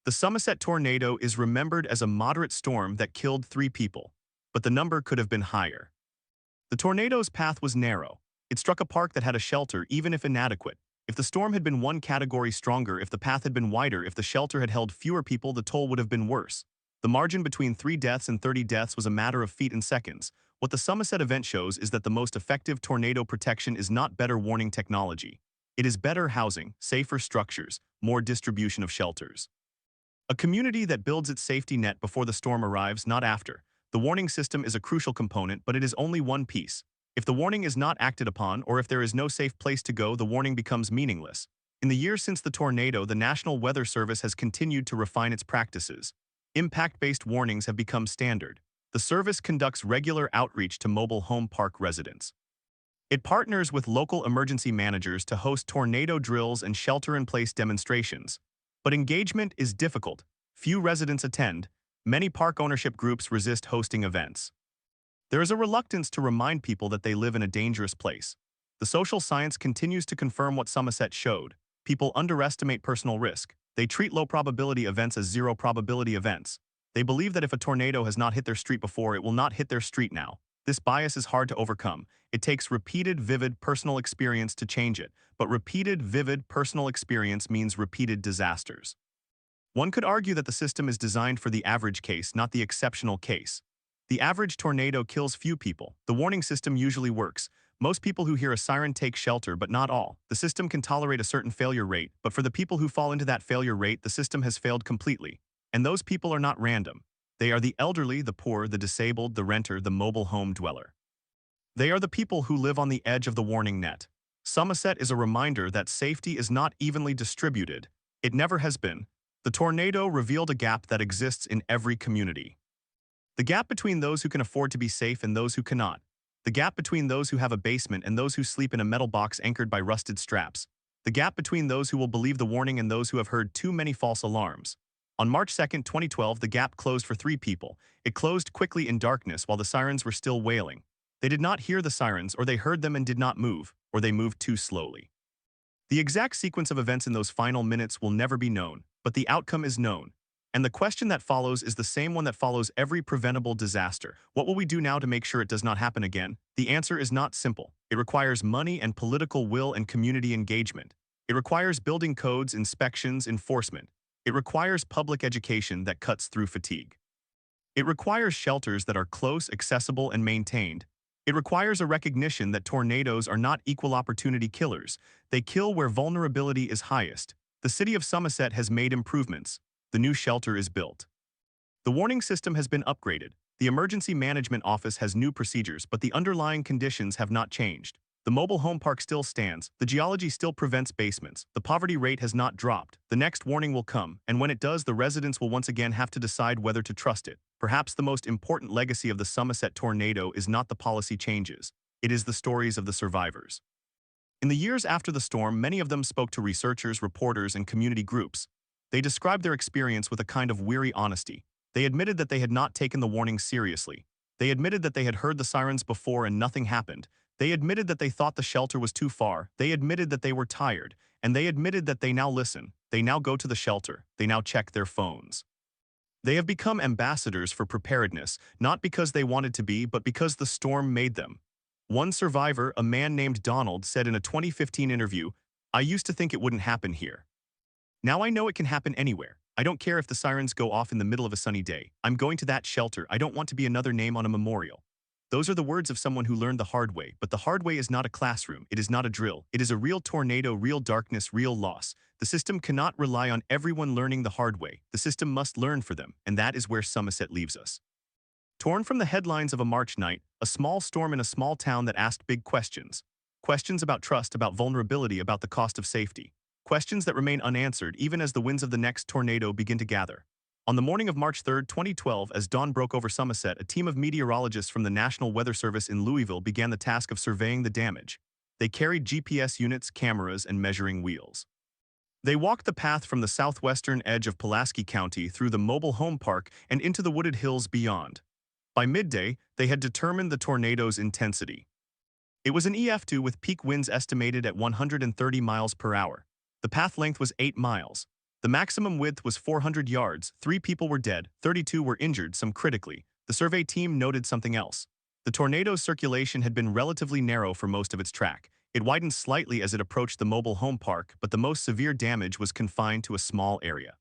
The Somerset tornado is remembered as a moderate storm that killed 3 people, but the number could have been higher. The tornado's path was narrow. It struck a park that had a shelter, even if inadequate. If the storm had been one category stronger, if the path had been wider, if the shelter had held fewer people, the toll would have been worse. The margin between 3 deaths and 30 deaths was a matter of feet and seconds. What the Somerset event shows is that the most effective tornado protection is not better warning technology. It is better housing, safer structures, more distribution of shelters. A community that builds its safety net before the storm arrives, not after. The warning system is a crucial component, but it is only one piece. If the warning is not acted upon, or if there is no safe place to go, the warning becomes meaningless. In the years since the tornado, the National Weather Service has continued to refine its practices. Impact-based warnings have become standard. The service conducts regular outreach to mobile home park residents. It partners with local emergency managers to host tornado drills and shelter-in-place demonstrations. But engagement is difficult. Few residents attend. Many park ownership groups resist hosting events. There is a reluctance to remind people that they live in a dangerous place. The social science continues to confirm what Somerset showed. People underestimate personal risk. They treat low-probability events as zero-probability events. They believe that if a tornado has not hit their street before, it will not hit their street now. This bias is hard to overcome. It takes repeated, vivid, personal experience to change it, but repeated, vivid, personal experience means repeated disasters. One could argue that the system is designed for the average case, not the exceptional case. The average tornado kills few people. The warning system usually works. Most people who hear a siren take shelter, but not all. The system can tolerate a certain failure rate, but for the people who fall into that failure rate, the system has failed completely. And those people are not random. They are the elderly, the poor, the disabled, the renter, the mobile home dweller. They are the people who live on the edge of the warning net. Somerset is a reminder that safety is not evenly distributed. It never has been. The tornado revealed a gap that exists in every community. The gap between those who can afford to be safe and those who cannot. The gap between those who have a basement and those who sleep in a metal box anchored by rusted straps. The gap between those who will believe the warning and those who have heard too many false alarms. On March 2, 2012, the gap closed for 3 people. It closed quickly in darkness while the sirens were still wailing. They did not hear the sirens, or they heard them and did not move, or they moved too slowly. The exact sequence of events in those final minutes will never be known, but the outcome is known. And the question that follows is the same one that follows every preventable disaster. What will we do now to make sure it does not happen again? The answer is not simple. It requires money and political will and community engagement. It requires building codes, inspections, enforcement. It requires public education that cuts through fatigue. It requires shelters that are close, accessible, and maintained. It requires a recognition that tornadoes are not equal opportunity killers. They kill where vulnerability is highest. The city of Somerset has made improvements. The new shelter is built. The warning system has been upgraded. The emergency management office has new procedures, but the underlying conditions have not changed. The mobile home park still stands. The geology still prevents basements. The poverty rate has not dropped. The next warning will come, and when it does, the residents will once again have to decide whether to trust it. Perhaps the most important legacy of the Somerset tornado is not the policy changes. It is the stories of the survivors. In the years after the storm, many of them spoke to researchers, reporters, and community groups. They described their experience with a kind of weary honesty. They admitted that they had not taken the warning seriously. They admitted that they had heard the sirens before and nothing happened. They admitted that they thought the shelter was too far. They admitted that they were tired. And they admitted that they now listen. They now go to the shelter. They now check their phones. They have become ambassadors for preparedness, not because they wanted to be, but because the storm made them. One survivor, a man named Donald, said in a 2015 interview, "I used to think it wouldn't happen here. Now I know it can happen anywhere. I don't care if the sirens go off in the middle of a sunny day. I'm going to that shelter. I don't want to be another name on a memorial." Those are the words of someone who learned the hard way, but the hard way is not a classroom. It is not a drill. It is a real tornado, real darkness, real loss. The system cannot rely on everyone learning the hard way. The system must learn for them, and that is where Somerset leaves us. Torn from the headlines of a March night, a small storm in a small town that asked big questions. Questions about trust, about vulnerability, about the cost of safety. Questions that remain unanswered even as the winds of the next tornado begin to gather. On the morning of March 3, 2012, as dawn broke over Somerset, a team of meteorologists from the National Weather Service in Louisville began the task of surveying the damage. They carried GPS units, cameras, and measuring wheels. They walked the path from the southwestern edge of Pulaski County through the mobile home park and into the wooded hills beyond. By midday, they had determined the tornado's intensity. It was an EF2 with peak winds estimated at 130 miles per hour. The path length was 8 miles. The maximum width was 400 yards. 3 people were dead, 32 were injured, some critically. The survey team noted something else. The tornado's circulation had been relatively narrow for most of its track. It widened slightly as it approached the mobile home park, but the most severe damage was confined to a small area.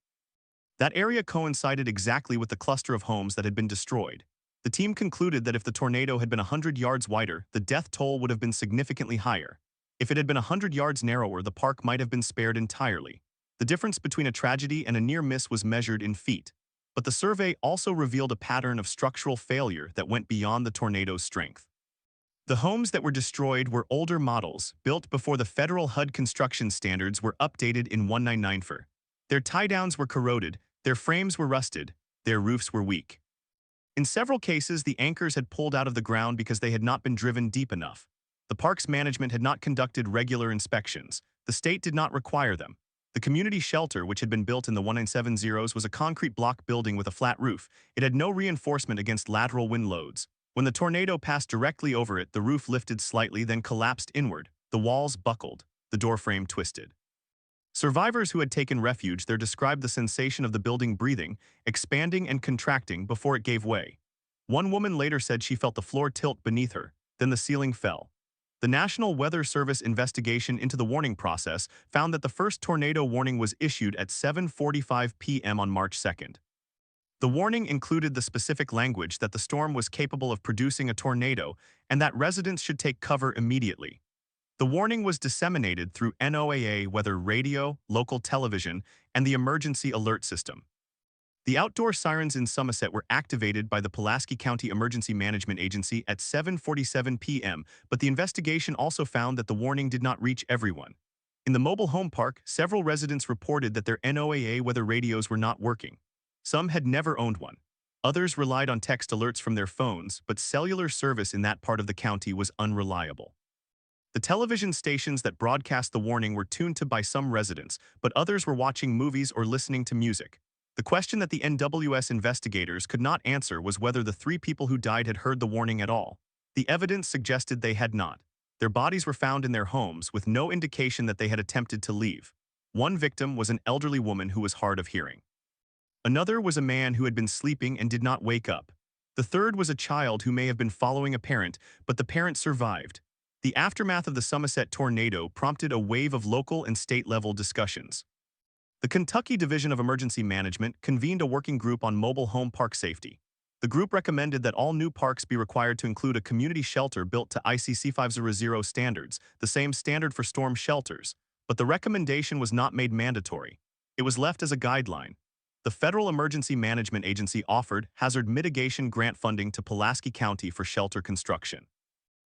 That area coincided exactly with the cluster of homes that had been destroyed. The team concluded that if the tornado had been 100 yards wider, the death toll would have been significantly higher. If it had been 100 yards narrower, the park might have been spared entirely. The difference between a tragedy and a near miss was measured in feet. But the survey also revealed a pattern of structural failure that went beyond the tornado's strength. The homes that were destroyed were older models, built before the federal HUD construction standards were updated in 1994. Their tie-downs were corroded, their frames were rusted, their roofs were weak. In several cases, the anchors had pulled out of the ground because they had not been driven deep enough. The park's management had not conducted regular inspections. The state did not require them. The community shelter, which had been built in the 1970s, was a concrete block building with a flat roof. It had no reinforcement against lateral wind loads. When the tornado passed directly over it, the roof lifted slightly, then collapsed inward. The walls buckled. The doorframe twisted. Survivors who had taken refuge there described the sensation of the building breathing, expanding and contracting before it gave way. One woman later said she felt the floor tilt beneath her, then the ceiling fell. The National Weather Service investigation into the warning process found that the first tornado warning was issued at 7:45 p.m. on March 2nd. The warning included the specific language that the storm was capable of producing a tornado and that residents should take cover immediately. The warning was disseminated through NOAA weather radio, local television, and the emergency alert system. The outdoor sirens in Somerset were activated by the Pulaski County Emergency Management Agency at 7:47 p.m., but the investigation also found that the warning did not reach everyone. In the mobile home park, several residents reported that their NOAA weather radios were not working. Some had never owned one. Others relied on text alerts from their phones, but cellular service in that part of the county was unreliable. The television stations that broadcast the warning were tuned to by some residents, but others were watching movies or listening to music. The question that the NWS investigators could not answer was whether the 3 people who died had heard the warning at all. The evidence suggested they had not. Their bodies were found in their homes with no indication that they had attempted to leave. One victim was an elderly woman who was hard of hearing. Another was a man who had been sleeping and did not wake up. The third was a child who may have been following a parent, but the parent survived. The aftermath of the Somerset tornado prompted a wave of local and state-level discussions. The Kentucky Division of Emergency Management convened a working group on mobile home park safety. The group recommended that all new parks be required to include a community shelter built to ICC 500 standards, the same standard for storm shelters, but the recommendation was not made mandatory. It was left as a guideline. The Federal Emergency Management Agency offered hazard mitigation grant funding to Pulaski County for shelter construction.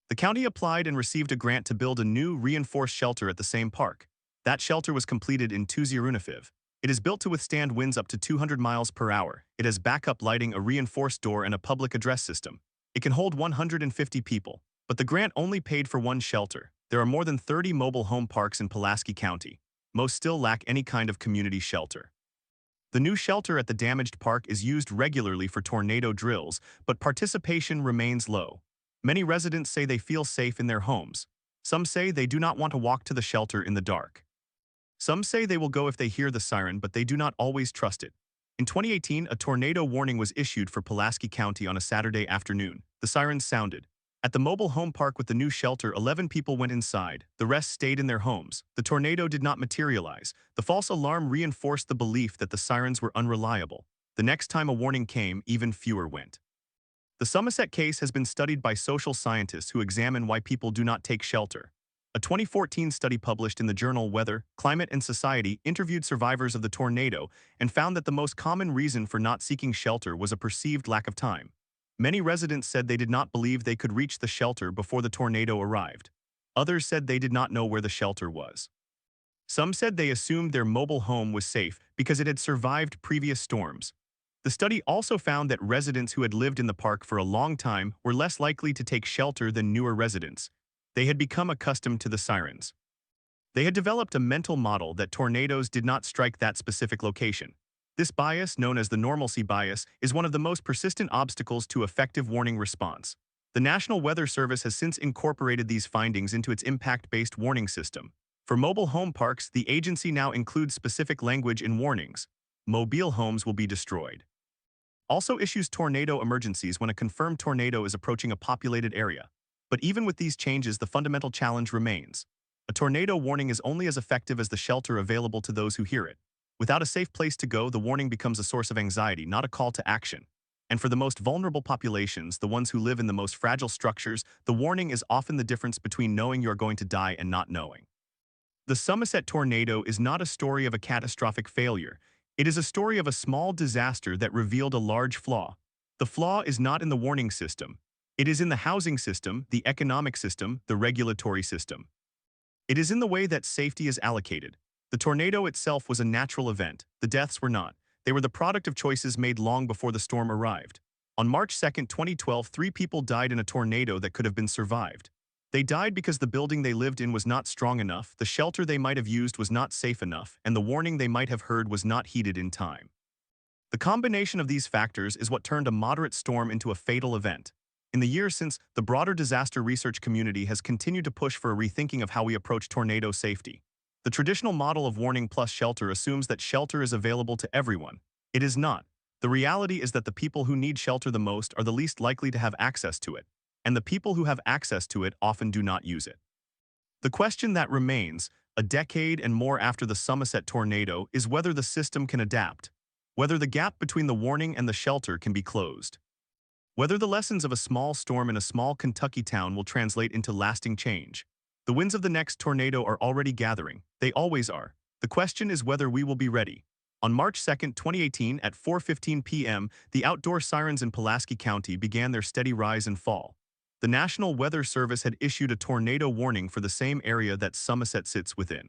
The county applied and received a grant to build a new reinforced shelter at the same park. That shelter was completed in 2005. It is built to withstand winds up to 200 miles per hour. It has backup lighting, a reinforced door, and a public address system. It can hold 150 people. But the grant only paid for one shelter. There are more than 30 mobile home parks in Pulaski County. Most still lack any kind of community shelter. The new shelter at the damaged park is used regularly for tornado drills, but participation remains low. Many residents say they feel safe in their homes. Some say they do not want to walk to the shelter in the dark. Some say they will go if they hear the siren, but they do not always trust it. In 2018, a tornado warning was issued for Pulaski County on a Saturday afternoon. The sirens sounded. At the mobile home park with the new shelter, 11 people went inside. The rest stayed in their homes. The tornado did not materialize. The false alarm reinforced the belief that the sirens were unreliable. The next time a warning came, even fewer went. The Somerset case has been studied by social scientists who examine why people do not take shelter. A 2014 study published in the journal Weather, Climate and Society interviewed survivors of the tornado and found that the most common reason for not seeking shelter was a perceived lack of time. Many residents said they did not believe they could reach the shelter before the tornado arrived. Others said they did not know where the shelter was. Some said they assumed their mobile home was safe because it had survived previous storms. The study also found that residents who had lived in the park for a long time were less likely to take shelter than newer residents. They had become accustomed to the sirens. They had developed a mental model that tornadoes did not strike that specific location. This bias, known as the normalcy bias, is one of the most persistent obstacles to effective warning response. The National Weather Service has since incorporated these findings into its impact-based warning system. For mobile home parks, the agency now includes specific language in warnings. Mobile homes will be destroyed. Also issues tornado emergencies when a confirmed tornado is approaching a populated area. But even with these changes, the fundamental challenge remains. A tornado warning is only as effective as the shelter available to those who hear it. Without a safe place to go, the warning becomes a source of anxiety, not a call to action. And for the most vulnerable populations, the ones who live in the most fragile structures, the warning is often the difference between knowing you're going to die and not knowing. The Somerset tornado is not a story of a catastrophic failure. It is a story of a small disaster that revealed a large flaw. The flaw is not in the warning system. It is in the housing system, the economic system, the regulatory system. It is in the way that safety is allocated. The tornado itself was a natural event. The deaths were not. They were the product of choices made long before the storm arrived. On March 2, 2012, 3 people died in a tornado that could have been survived. They died because the building they lived in was not strong enough, the shelter they might have used was not safe enough, and the warning they might have heard was not heeded in time. The combination of these factors is what turned a moderate storm into a fatal event. In the years since, the broader disaster research community has continued to push for a rethinking of how we approach tornado safety. The traditional model of warning plus shelter assumes that shelter is available to everyone. It is not. The reality is that the people who need shelter the most are the least likely to have access to it, and the people who have access to it often do not use it. The question that remains, a decade and more after the Somerset tornado, is whether the system can adapt, whether the gap between the warning and the shelter can be closed, whether the lessons of a small storm in a small Kentucky town will translate into lasting change. The winds of the next tornado are already gathering. They always are. The question is whether we will be ready. On March 2, 2018, at 4:15 p.m., the outdoor sirens in Pulaski County began their steady rise and fall. The National Weather Service had issued a tornado warning for the same area that Somerset sits within.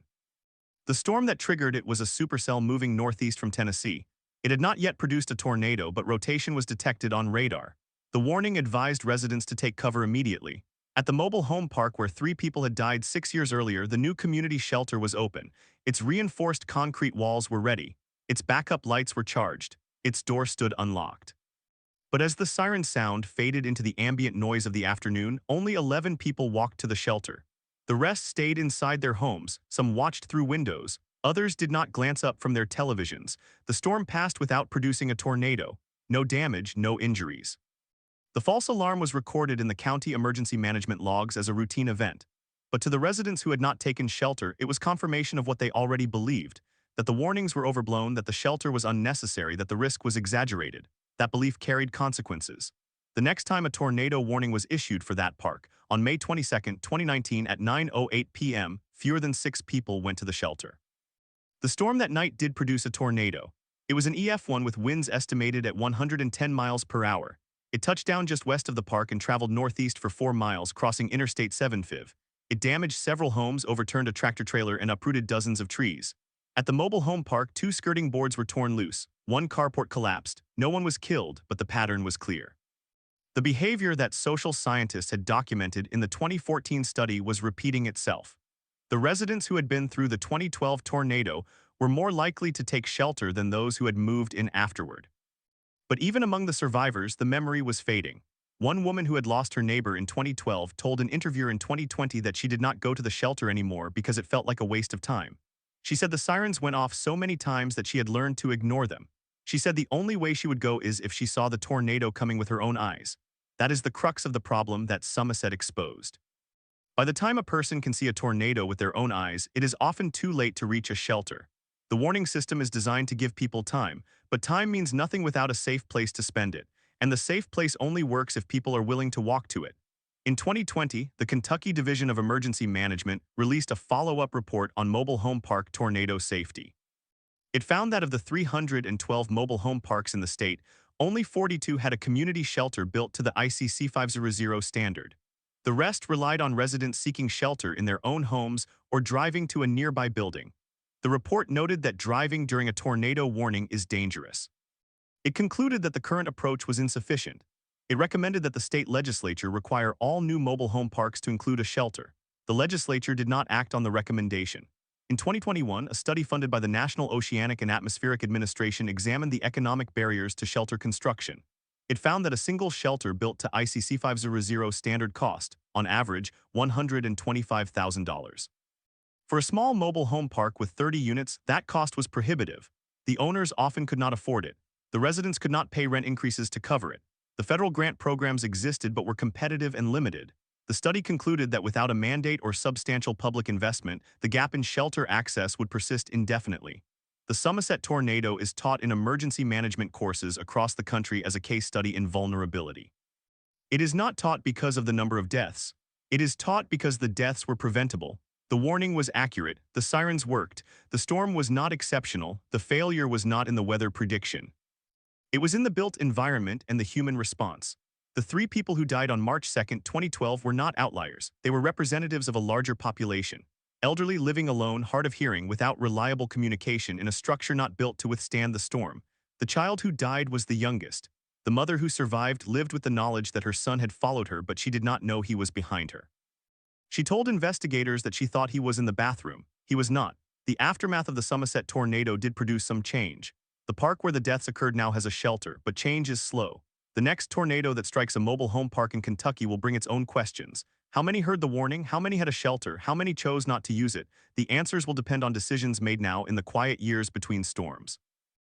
The storm that triggered it was a supercell moving northeast from Tennessee. It had not yet produced a tornado, but rotation was detected on radar. The warning advised residents to take cover immediately. At the mobile home park where 3 people had died 6 years earlier, the new community shelter was open. Its reinforced concrete walls were ready. Its backup lights were charged. Its door stood unlocked. But as the siren sound faded into the ambient noise of the afternoon, only 11 people walked to the shelter. The rest stayed inside their homes. Some watched through windows. Others did not glance up from their televisions. The storm passed without producing a tornado. No damage, no injuries. The false alarm was recorded in the county emergency management logs as a routine event. But to the residents who had not taken shelter, it was confirmation of what they already believed, that the warnings were overblown, that the shelter was unnecessary, that the risk was exaggerated. That belief carried consequences. The next time a tornado warning was issued for that park, on May 22, 2019 at 9:08 p.m., fewer than 6 people went to the shelter. The storm that night did produce a tornado. It was an EF1 with winds estimated at 110 miles per hour. It touched down just west of the park and traveled northeast for 4 miles, crossing Interstate 75. It damaged several homes, overturned a tractor-trailer, and uprooted dozens of trees. At the mobile home park, 2 skirting boards were torn loose. 1 carport collapsed. No one was killed, but the pattern was clear. The behavior that social scientists had documented in the 2014 study was repeating itself. The residents who had been through the 2012 tornado were more likely to take shelter than those who had moved in afterward. But even among the survivors, the memory was fading. One woman who had lost her neighbor in 2012 told an interviewer in 2020 that she did not go to the shelter anymore because it felt like a waste of time. She said the sirens went off so many times that she had learned to ignore them. She said the only way she would go is if she saw the tornado coming with her own eyes. That is the crux of the problem that Somerset exposed. By the time a person can see a tornado with their own eyes, it is often too late to reach a shelter. The warning system is designed to give people time, but time means nothing without a safe place to spend it, and the safe place only works if people are willing to walk to it. In 2020, the Kentucky Division of Emergency Management released a follow-up report on mobile home park tornado safety. It found that of the 312 mobile home parks in the state, only 42 had a community shelter built to the ICC 500 standard. The rest relied on residents seeking shelter in their own homes or driving to a nearby building. The report noted that driving during a tornado warning is dangerous. It concluded that the current approach was insufficient. It recommended that the state legislature require all new mobile home parks to include a shelter. The legislature did not act on the recommendation. In 2021, a study funded by the National Oceanic and Atmospheric Administration examined the economic barriers to shelter construction. It found that a single shelter built to ICC 500 standard cost, on average, $125,000. For a small mobile home park with 30 units, that cost was prohibitive. The owners often could not afford it. The residents could not pay rent increases to cover it. The federal grant programs existed but were competitive and limited. The study concluded that without a mandate or substantial public investment, the gap in shelter access would persist indefinitely. The Somerset tornado is taught in emergency management courses across the country as a case study in vulnerability. It is not taught because of the number of deaths. It is taught because the deaths were preventable. The warning was accurate, the sirens worked, the storm was not exceptional, the failure was not in the weather prediction. It was in the built environment and the human response. The 3 people who died on March 2, 2012 were not outliers, they were representatives of a larger population. Elderly living alone, hard of hearing, without reliable communication in a structure not built to withstand the storm. The child who died was the youngest. The mother who survived lived with the knowledge that her son had followed her, but she did not know he was behind her. She told investigators that she thought he was in the bathroom. He was not. The aftermath of the Somerset tornado did produce some change. The park where the deaths occurred now has a shelter, but change is slow. The next tornado that strikes a mobile home park in Kentucky will bring its own questions. How many heard the warning? How many had a shelter? How many chose not to use it? The answers will depend on decisions made now in the quiet years between storms.